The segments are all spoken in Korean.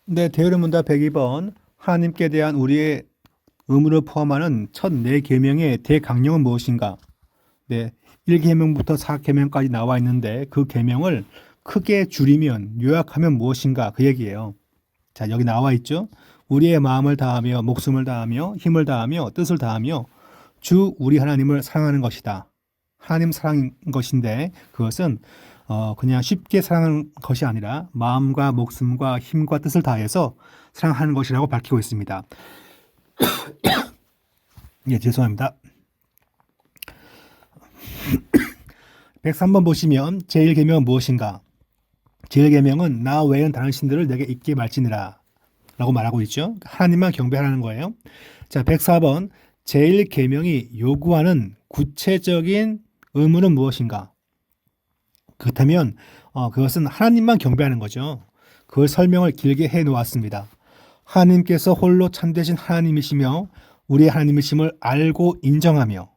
네, 대열의 문답 102번. 하나님께 대한 우리의 의무를 포함하는 첫 네 계명의 대강령은 무엇인가? 네, 1계명부터 4계명까지 나와 있는데 그 계명을 크게 줄이면 요약하면 무엇인가? 그 얘기예요. 자, 여기 나와 있죠. 우리의 마음을 다하며 목숨을 다하며 힘을 다하며 뜻을 다하며 주 우리 하나님을 사랑하는 것이다. 하나님 사랑인 것인데 그것은 그냥 쉽게 사랑하는 것이 아니라 마음과 목숨과 힘과 뜻을 다해서 사랑하는 것이라고 밝히고 있습니다. 예, 죄송합니다. 103번 보시면 제1계명은 무엇인가? 제1계명은 나 외에는 다른 신들을 내게 잊게 말지니라 라고 말하고 있죠. 하나님만 경배하라는 거예요. 자, 104번 제1계명이 요구하는 구체적인 의무는 무엇인가? 그렇다면 그것은 하나님만 경배하는 거죠. 그 설명을 길게 해 놓았습니다. 하나님께서 홀로 참되신 하나님이시며 우리의 하나님이심을 알고 인정하며,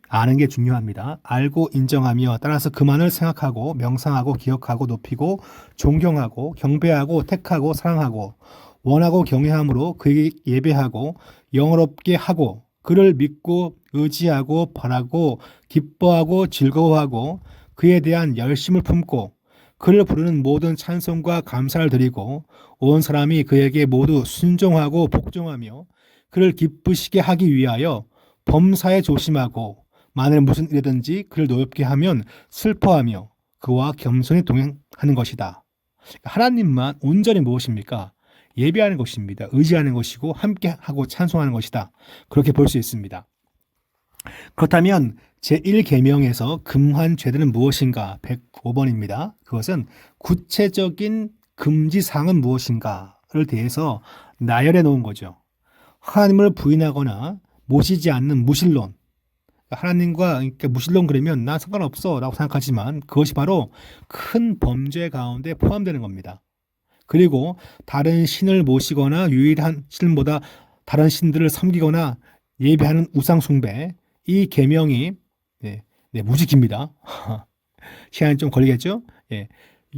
아는 게 중요합니다. 알고 인정하며 따라서 그만을 생각하고 명상하고 기억하고 높이고 존경하고 경배하고 택하고 사랑하고 원하고 경외함으로 그에게 예배하고 영어롭게 하고 그를 믿고 의지하고 바라고 기뻐하고 즐거워하고 그에 대한 열심을 품고 그를 부르는 모든 찬송과 감사를 드리고 온 사람이 그에게 모두 순종하고 복종하며 그를 기쁘시게 하기 위하여 범사에 조심하고 만일 무슨 일이든지 그를 노엽게 하면 슬퍼하며 그와 겸손히 동행하는 것이다. 하나님만 온전히 무엇입니까? 예배하는 것입니다. 의지하는 것이고 함께하고 찬송하는 것이다. 그렇게 볼 수 있습니다. 그렇다면 제1계명에서 금한 죄들은 무엇인가? 105번입니다. 그것은 구체적인 금지사항은 무엇인가를 대해서 나열해 놓은 거죠. 하나님을 부인하거나 모시지 않는 무신론. 하나님과 무신론 그러면 나 상관없어 라고 생각하지만 그것이 바로 큰 범죄 가운데 포함되는 겁니다. 그리고 다른 신을 모시거나 유일한 신보다 다른 신들을 섬기거나 예배하는 우상 숭배, 이 계명이 무지 깁니다. 시간이 좀 걸리겠죠? 예.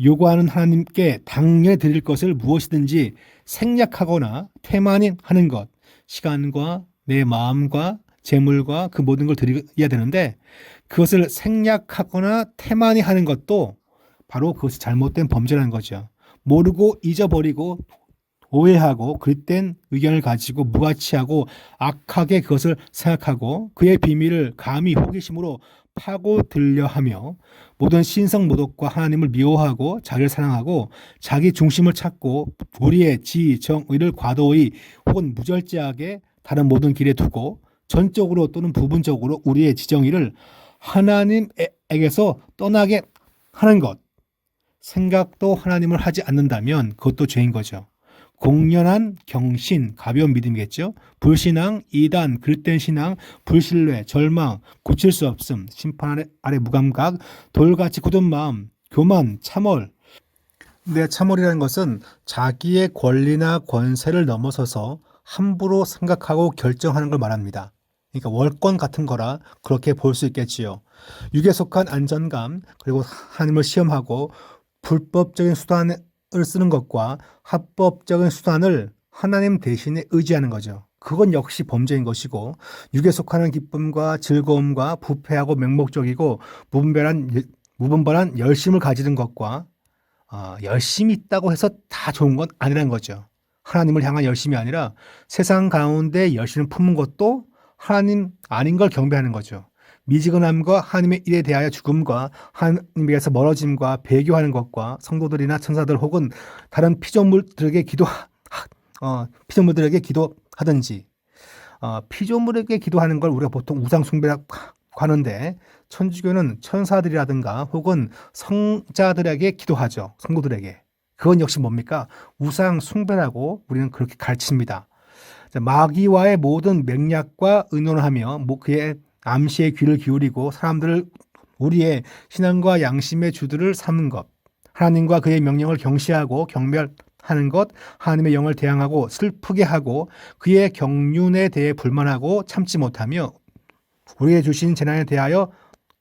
요구하는 하나님께 당연히 드릴 것을 무엇이든지 생략하거나 태만히 하는 것, 시간과 내 마음과 재물과 그 모든 걸 드려야 되는데 그것을 생략하거나 태만히 하는 것도 바로 그것이 잘못된 범죄라는 거죠. 모르고 잊어버리고 오해하고 그릇된 의견을 가지고 무가치하고 악하게 그것을 생각하고 그의 비밀을 감히 호기심으로 파고들려 하며 모든 신성 모독과 하나님을 미워하고 자기를 사랑하고 자기 중심을 찾고 우리의 지, 정, 의를 과도히 혹은 무절제하게 다른 모든 길에 두고 전적으로 또는 부분적으로 우리의 지정의를 하나님에게서 떠나게 하는 것. 생각도 하나님을 하지 않는다면 그것도 죄인 거죠. 공연한 경신, 가벼운 믿음이겠죠. 불신앙, 이단, 그릇된 신앙, 불신뢰, 절망, 고칠 수 없음, 심판 아래 무감각, 돌같이 굳은 마음, 교만, 참월. 네, 참월이라는 것은 자기의 권리나 권세를 넘어서서 함부로 생각하고 결정하는 걸 말합니다. 그러니까 월권 같은 거라 그렇게 볼 수 있겠지요. 육에 속한 안전감, 그리고 하나님을 시험하고 불법적인 수단을 쓰는 것과 합법적인 수단을 하나님 대신에 의지하는 거죠. 그건 역시 범죄인 것이고 육에 속하는 기쁨과 즐거움과 부패하고 맹목적이고 무분별한 열심을 가지는 것과 열심이 있다고 해서 다 좋은 건 아니라는 거죠. 하나님을 향한 열심이 아니라 세상 가운데 열심을 품은 것도 하나님 아닌 걸 경배하는 거죠. 미지근함과 하나님의 일에 대하여 죽음과 하나님에게서 멀어짐과 배교하는 것과 성도들이나 천사들 혹은 다른 피조물들에게 기도하든지 피조물에게 기도하는 걸 우리가 보통 우상 숭배라고 하는데 천주교는 천사들이라든가 혹은 성자들에게 기도하죠. 성도들에게. 그건 역시 뭡니까? 우상 숭배라고 우리는 그렇게 가르칩니다. 마귀와의 모든 맥락과 의논을 하며 그의 암시에 귀를 기울이고 사람들을 우리의 신앙과 양심의 주들을 삼는 것, 하나님과 그의 명령을 경시하고 경멸하는 것, 하나님의 영을 대항하고 슬프게 하고 그의 경륜에 대해 불만하고 참지 못하며 우리의 주신 재난에 대하여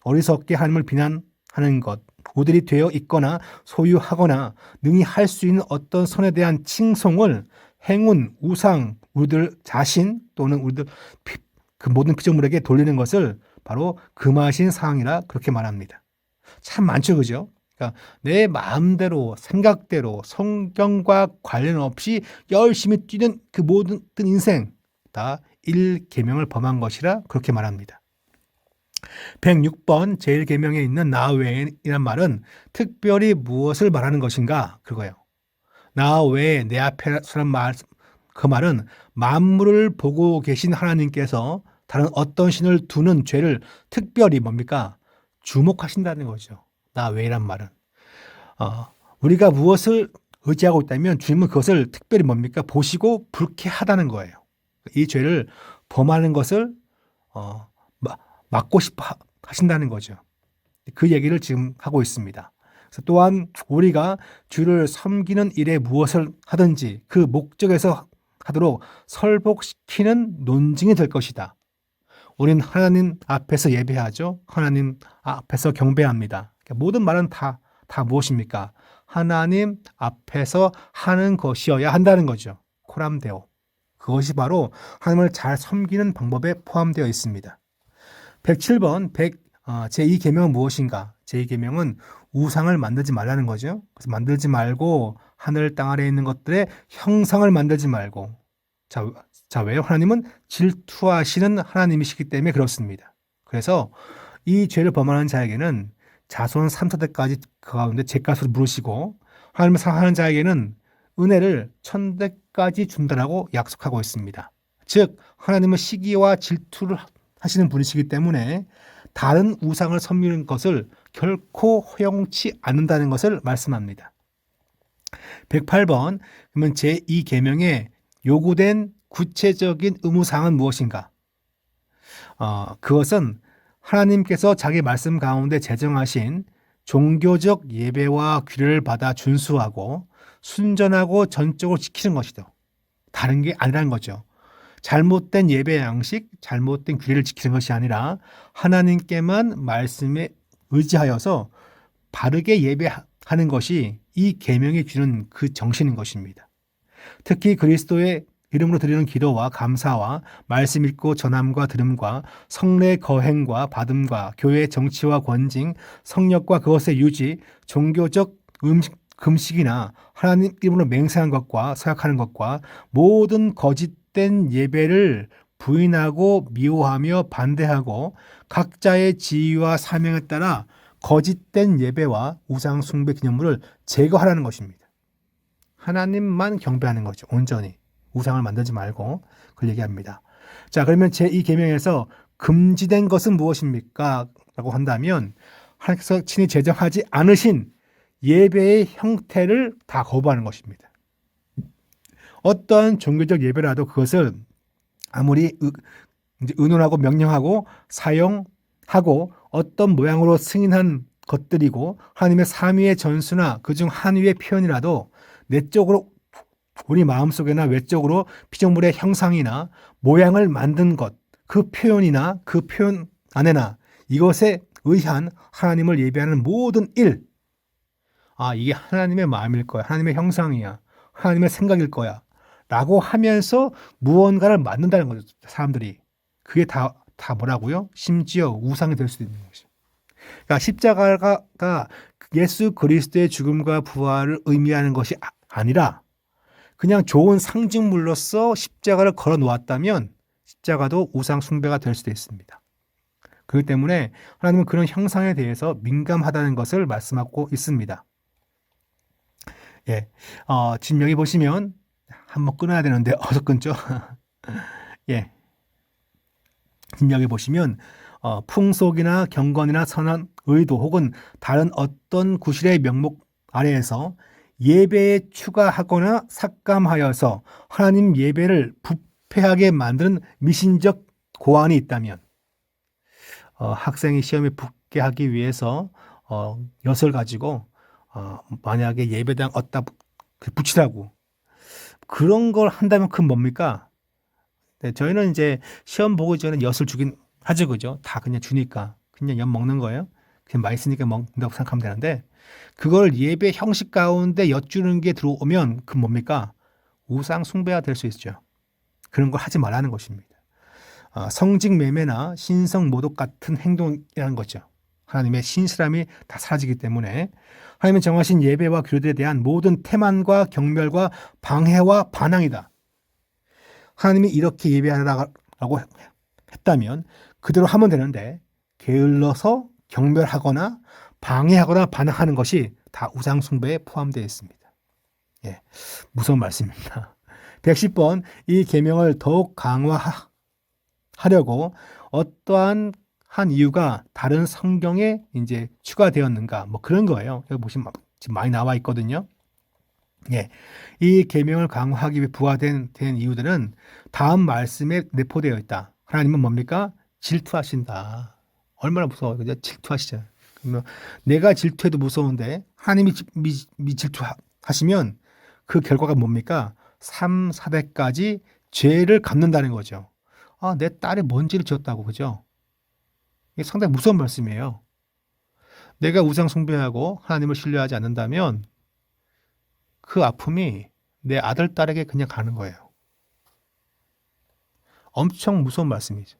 어리석게 하나님을 비난하는 것, 우들이 되어 있거나 소유하거나 능히 할 수 있는 어떤 선에 대한 칭송을 행운, 우상, 우리들 자신 또는 우리들 그 모든 피조물에게 돌리는 것을 바로 금하신 사항이라 그렇게 말합니다. 참 많죠, 그죠? 그러니까 내 마음대로 생각대로 성경과 관련 없이 열심히 뛰는 그 모든 인생 다 1계명을 범한 것이라 그렇게 말합니다. 106번 제1계명에 있는 나 외에이란 말은 특별히 무엇을 말하는 것인가? 그거예요. 나 외에 내 앞에서란 말, 그 말은 만물을 보고 계신 하나님께서 다른 어떤 신을 두는 죄를 특별히 뭡니까? 주목하신다는 거죠. 나 외란 말은. 우리가 무엇을 의지하고 있다면 주님은 그것을 특별히 뭡니까? 보시고 불쾌하다는 거예요. 이 죄를 범하는 것을 막고 싶어 하신다는 거죠. 그 얘기를 지금 하고 있습니다. 그래서 또한 우리가 주를 섬기는 일에 무엇을 하든지 그 목적에서 하도록 설복시키는 논증이 될 것이다. 우린 하나님 앞에서 예배하죠. 하나님 앞에서 경배합니다. 모든 말은 다 무엇입니까? 하나님 앞에서 하는 것이어야 한다는 거죠. 코람데오. 그것이 바로 하나님을 잘 섬기는 방법에 포함되어 있습니다. 107번 제2계명은 무엇인가? 제2계명은 우상을 만들지 말라는 거죠. 그래서 만들지 말고 하늘 땅 아래에 있는 것들의 형상을 만들지 말고 자, 왜요? 하나님은 질투하시는 하나님이시기 때문에 그렇습니다. 그래서 이 죄를 범하는 자에게는 자손 3세대까지 그 가운데 죄값을 물으시고 하나님을 사랑하는 자에게는 은혜를 1000대까지 준다라고 약속하고 있습니다. 즉 하나님은 시기와 질투를 하시는 분이시기 때문에 다른 우상을 섬기는 것을 결코 허용치 않는다는 것을 말씀합니다. 108번 그러면 제2계명에 요구된 구체적인 의무사항은 무엇인가? 그것은 하나님께서 자기 말씀 가운데 제정하신 종교적 예배와 규례를 받아 준수하고 순전하고 전적으로 지키는 것이죠. 다른 게 아니라는 거죠. 잘못된 예배 양식, 잘못된 규례를 지키는 것이 아니라 하나님께만 말씀에 의지하여서 바르게 예배하는 것이 이 계명이 주는 그 정신인 것입니다. 특히 그리스도의 이름으로 드리는 기도와 감사와 말씀 읽고 전함과 들음과 성례 거행과 받음과 교회 정치와 권징, 성역과 그것의 유지, 종교적 금식이나 하나님 이름으로 맹세한 것과 서약하는 것과 모든 거짓된 예배를 부인하고 미워하며 반대하고 각자의 지위와 사명에 따라 거짓된 예배와 우상 숭배 기념물을 제거하라는 것입니다. 하나님만 경배하는 거죠. 온전히. 우상을 만들지 말고 그걸 얘기합니다. 자, 그러면 제2계명에서 금지된 것은 무엇입니까? 라고 한다면 하나님께서 친히 제정하지 않으신 예배의 형태를 다 거부하는 것입니다. 어떠한 종교적 예배라도 그것을 아무리 의논하고 명령하고 사용하고 어떤 모양으로 승인한 것들이고 하나님의 삼위의 전수나 그중 한 위의 표현이라도 내적으로 우리 마음속에나 외적으로 피조물의 형상이나 모양을 만든 것, 그 표현이나 그 표현 안에나 이것에 의한 하나님을 예배하는 모든 일, 이게 하나님의 마음일 거야. 하나님의 형상이야. 하나님의 생각일 거야. 라고 하면서 무언가를 만든다는 거죠. 사람들이. 그게 다 뭐라고요? 심지어 우상이 될 수도 있는 거죠. 그러니까 십자가가 예수 그리스도의 죽음과 부활을 의미하는 것이 아니라 그냥 좋은 상징물로서 십자가를 걸어 놓았다면 십자가도 우상 숭배가 될 수도 있습니다. 그렇기 때문에 하나님은 그런 형상에 대해서 민감하다는 것을 말씀하고 있습니다. 예, 지금 여기 보시면 한번 끊어야 되는데 어서 끊죠? 예, 지금 여기 보시면 풍속이나 경건이나 선한 의도 혹은 다른 어떤 구실의 명목 아래에서 예배에 추가하거나 삭감하여서 하나님 예배를 부패하게 만드는 미신적 고안이 있다면 학생이 시험에 붙게 하기 위해서 엿을 가지고 만약에 예배당 어디다 붙이라고 그런 걸 한다면 그건 뭡니까? 네, 저희는 이제 시험 보기 전에 엿을 주긴 하죠, 그죠? 다 그냥 주니까 그냥 엿 먹는 거예요. 그냥 맛있으니까 먹는다고 생각하면 되는데 그걸 예배 형식 가운데 엿주는 게 들어오면 그 뭡니까? 우상 숭배가 될 수 있죠. 그런 걸 하지 말라는 것입니다. 성직 매매나 신성 모독 같은 행동이라는 거죠. 하나님의 신실함이 다 사라지기 때문에 하나님은 정하신 예배와 규례에 대한 모든 태만과 경멸과 방해와 반항이다. 하나님이 이렇게 예배하라고 했다면 그대로 하면 되는데 게을러서 경멸하거나 방해하거나 반항하는 것이 다 우상 숭배에 포함되어 있습니다. 예, 무서운 말씀입니다. 110번 이 계명을 더욱 강화하려고 어떠한 이유가 다른 성경에 이제 추가되었는가 뭐 그런 거예요. 여기 보시면 지금 많이 나와 있거든요. 예, 이 계명을 강화하기 위해 부과된 이유들은 다음 말씀에 내포되어 있다. 하나님은 뭡니까? 질투하신다. 얼마나 무서워요. 그죠? 질투하시죠. 그러면 내가 질투해도 무서운데 하나님이 질투하시면 그 결과가 뭡니까? 3, 400까지 죄를 갚는다는 거죠. 내 딸이 뭔 죄를 지었다고, 그죠? 이게 상당히 무서운 말씀이에요. 내가 우상 숭배하고 하나님을 신뢰하지 않는다면 그 아픔이 내 아들, 딸에게 그냥 가는 거예요. 엄청 무서운 말씀이죠.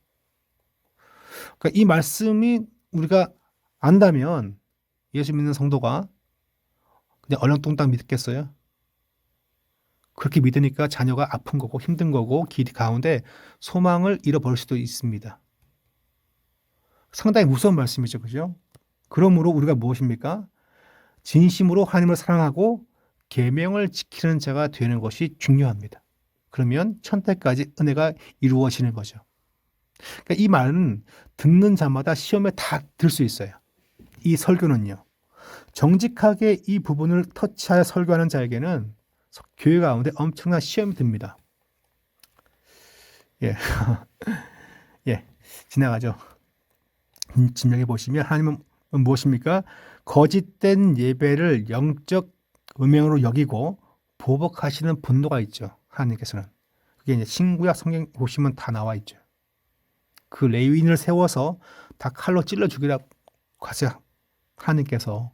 그러니까 이 말씀이 우리가 안다면 예수 믿는 성도가 그냥 얼렁뚱땅 믿겠어요? 그렇게 믿으니까 자녀가 아픈 거고 힘든 거고 길 가운데 소망을 잃어버릴 수도 있습니다. 상당히 무서운 말씀이죠. 그죠? 그러므로 우리가 무엇입니까? 진심으로 하나님을 사랑하고 계명을 지키는 자가 되는 것이 중요합니다. 그러면 천대까지 은혜가 이루어지는 거죠. 그러니까 이 말은 듣는 자마다 시험에 다 들 수 있어요. 이 설교는요. 정직하게 이 부분을 터치하여 설교하는 자에게는 교회 가운데 엄청난 시험이 듭니다. 예. 예. 지나가죠. 진명해 보시면 하나님은 무엇입니까? 거짓된 예배를 영적 음행으로 여기고 보복하시는 분노가 있죠. 하나님께서는. 그게 이제 신구약 성경 보시면 다 나와 있죠. 그 레위인을 세워서 다 칼로 찔러 죽이라고 하세요. 하나님께서.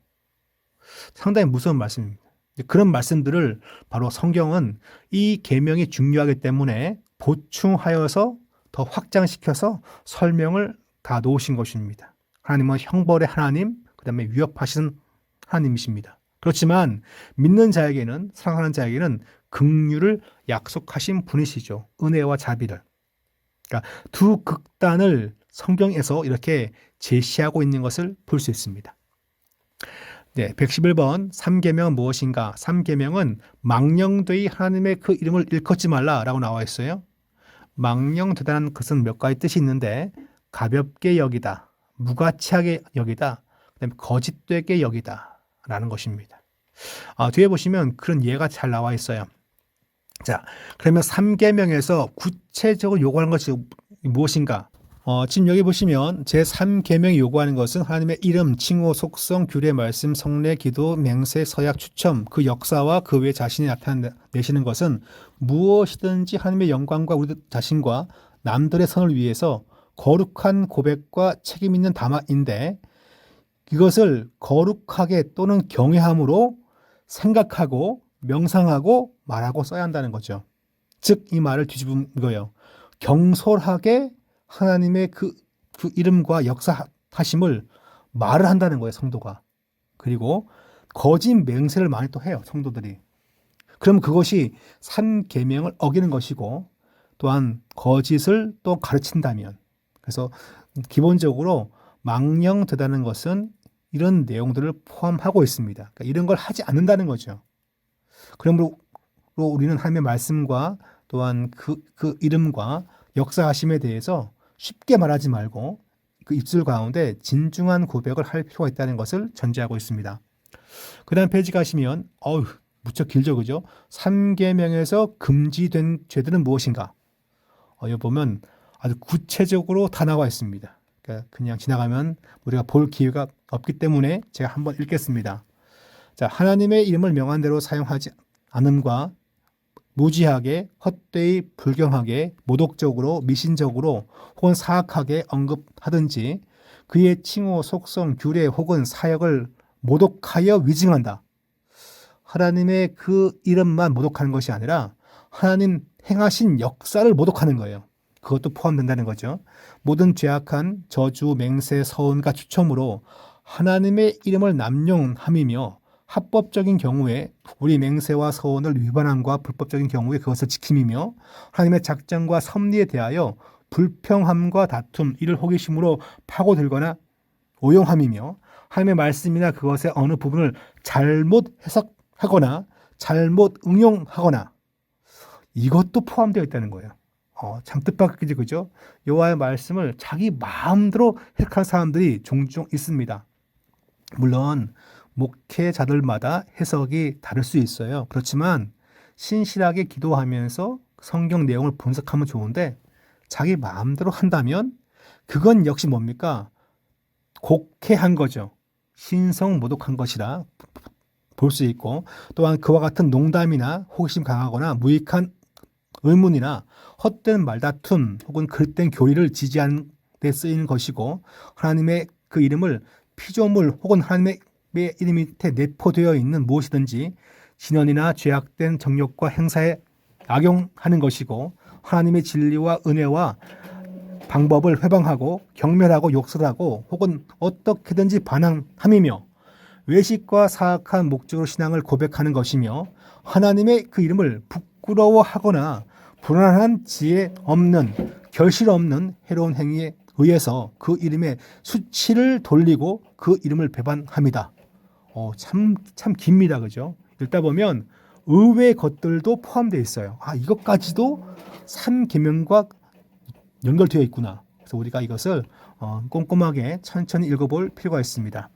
상당히 무서운 말씀입니다. 그런 말씀들을 바로 성경은 이 계명이 중요하기 때문에 보충하여서 더 확장시켜서 설명을 다 놓으신 것입니다. 하나님은 형벌의 하나님, 그 다음에 위협하시는 하나님이십니다. 그렇지만 믿는 자에게는, 사랑하는 자에게는 긍휼을 약속하신 분이시죠. 은혜와 자비를. 그러니까 두 극단을 성경에서 이렇게 제시하고 있는 것을 볼 수 있습니다. 네, 111번 3계명은 무엇인가? 3계명은 망령되이 하나님의 그 이름을 일컫지 말라라고 나와 있어요. 망령되다는 것은 몇 가지 뜻이 있는데 가볍게 여기다, 무가치하게 여기다, 그다음에 거짓되게 여기다 라는 것입니다. 뒤에 보시면 그런 예가 잘 나와 있어요. 자, 그러면 3계명에서 구체적으로 요구하는 것이 무엇인가? 지금 여기 보시면 제3계명이 요구하는 것은 하나님의 이름, 칭호, 속성, 규례, 말씀, 성례, 기도, 맹세, 서약, 추첨, 그 역사와 그 외에 자신이 나타내시는 것은 무엇이든지 하나님의 영광과 우리 자신과 남들의 선을 위해서 거룩한 고백과 책임 있는 담화인데 이것을 거룩하게 또는 경외함으로 생각하고 명상하고 말하고 써야 한다는 거죠. 즉 이 말을 뒤집은 거예요. 경솔하게 하나님의 그 이름과 역사하심을 말을 한다는 거예요, 성도가. 그리고 거짓 맹세를 많이 또 해요, 성도들이. 그럼 그것이 3계명을 어기는 것이고 또한 거짓을 또 가르친다면 그래서 기본적으로 망령되다는 것은 이런 내용들을 포함하고 있습니다. 그러니까 이런 걸 하지 않는다는 거죠. 그러므로 우리는 하나님의 말씀과 또한 그 이름과 역사하심에 대해서 쉽게 말하지 말고 그 입술 가운데 진중한 고백을 할 필요가 있다는 것을 전제하고 있습니다. 그 다음 페이지 가시면 무척 길죠, 그죠? 3계명에서 금지된 죄들은 무엇인가? 여기 보면 아주 구체적으로 다 나와 있습니다. 그러니까 그냥 지나가면 우리가 볼 기회가 없기 때문에 제가 한번 읽겠습니다. 자, 하나님의 이름을 명한 대로 사용하지 않음과 무지하게, 헛되이, 불경하게, 모독적으로, 미신적으로 혹은 사악하게 언급하든지 그의 칭호, 속성, 규례 혹은 사역을 모독하여 위증한다. 하나님의 그 이름만 모독하는 것이 아니라 하나님 행하신 역사를 모독하는 거예요. 그것도 포함된다는 거죠. 모든 죄악한 저주, 맹세, 서원과 추첨으로 하나님의 이름을 남용함이며 합법적인 경우에 우리 맹세와 서원을 위반함과 불법적인 경우에 그것을 지킴이며 하나님의 작정과 섭리에 대하여 불평함과 다툼, 이를 호기심으로 파고들거나 오용함이며 하나님의 말씀이나 그것의 어느 부분을 잘못 해석하거나 잘못 응용하거나 이것도 포함되어 있다는 거예요. 참 뜻밖이지, 그죠? 여호와의 말씀을 자기 마음대로 해석하는 사람들이 종종 있습니다. 물론 목회자들마다 해석이 다를 수 있어요. 그렇지만 신실하게 기도하면서 성경 내용을 분석하면 좋은데 자기 마음대로 한다면 그건 역시 뭡니까? 곡해한 거죠. 신성모독한 것이라 볼 수 있고, 또한 그와 같은 농담이나 호기심 강하거나 무익한 의문이나 헛된 말다툼 혹은 그릇된 교리를 지지하는 데 쓰이는 것이고, 하나님의 그 이름을 피조물 혹은 하나님의 이름 밑에 내포되어 있는 무엇이든지 진언이나 죄악된 정욕과 행사에 악용하는 것이고, 하나님의 진리와 은혜와 방법을 회방하고 경멸하고 욕설하고 혹은 어떻게든지 반항함이며 외식과 사악한 목적으로 신앙을 고백하는 것이며 하나님의 그 이름을 부끄러워하거나 불안한 지혜 없는 결실 없는 해로운 행위에 의해서 그 이름의 수치를 돌리고 그 이름을 배반합니다. 참 깁니다. 그죠? 읽다 보면 의외의 것들도 포함되어 있어요. 이것까지도 3계명과 연결되어 있구나. 그래서 우리가 이것을 꼼꼼하게 천천히 읽어볼 필요가 있습니다.